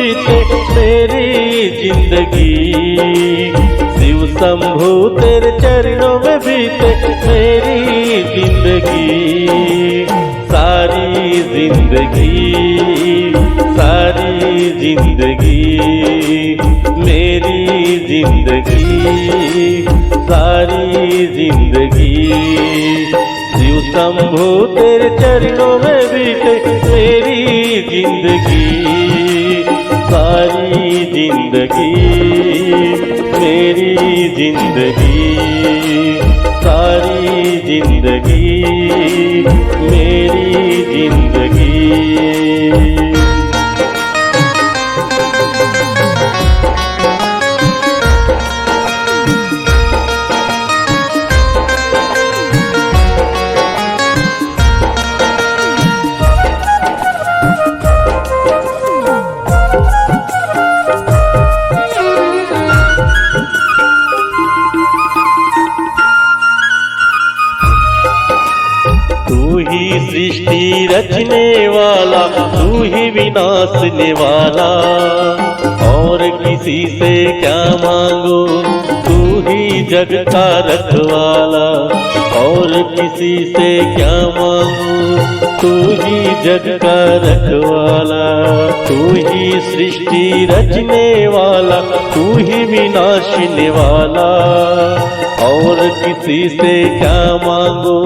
बीते मेरी जिंदगी। शिव शंभू तेरे चरणों में बीते मेरी जिंदगी। सारी जिंदगी सारी जिंदगी मेरी जिंदगी सारी जिंदगी। शिव शंभू तेरे चरणों में बीते मेरी जिंदगी। सारी जिंदगी मेरी जिंदगी सारी जिंदगी मेरी जिंदगी। तू ही सृष्टि रचने वाला, तू ही विनाशने वाला, और किसी से क्या मांगो, तू ही जग का रखवाला। और किसी से क्या मांगो, तू ही जग का रखवाला। तू ही सृष्टि रचने वाला, तू ही विनाशने वाला, और किसी से क्या मांगो,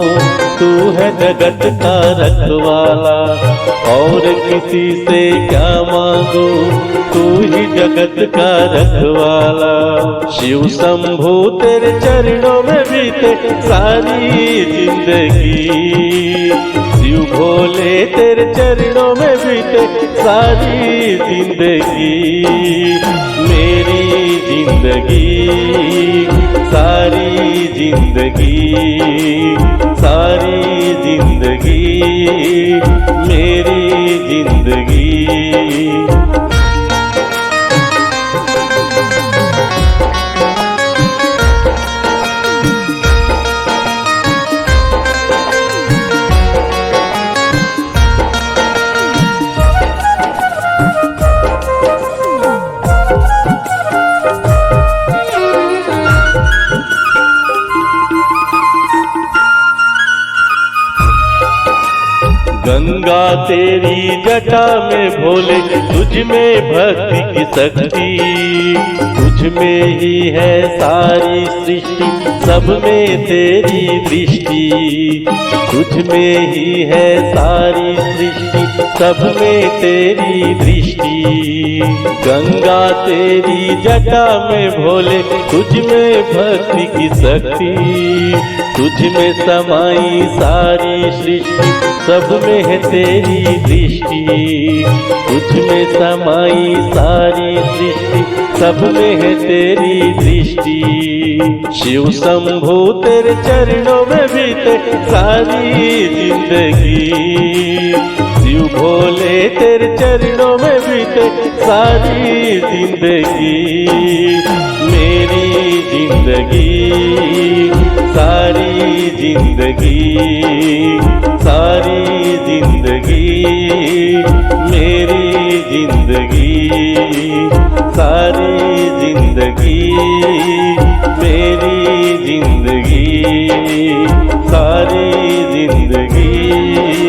तू है जगत का रखवाला। और किसी से क्या मांगो, तू ही जगत का रखवाला। शिव शंभू तेरे चरणों में बीते सारी जिंदगी। शिव भोले तेरे चरणों में बीते सारी जिंदगी। मेरी जिंदगी सारी जिंदगी सारी जिंदगी मेरी जिंदगी। गंगा तेरी जटा में भोले, तुझ में भक्ति की शक्ति। तुझ में ही है सारी सृष्टि, सब में तेरी दृष्टि। तुझ में ही है सारी सृष्टि, सब में तेरी दृष्टि। गंगा तेरी जटा में भोले, तुझ में भक्ति की शक्ति। तुझ में समाई सारी सृष्टि, सब में है तेरी दृष्टि। तुझ में समाई सारी सृष्टि, सब में है तेरी दृष्टि। शिव शंभू तेरे चरणों में बीते सारी जिंदगी। शिव भोले तेरे चरणों में बीते सारी जिंदगी। मेरी जिंदगी सारी जिंदगी सारी जिंदगी मेरी जिंदगी। सारी जिंदगी मेरी जिंदगी सारी जिंदगी।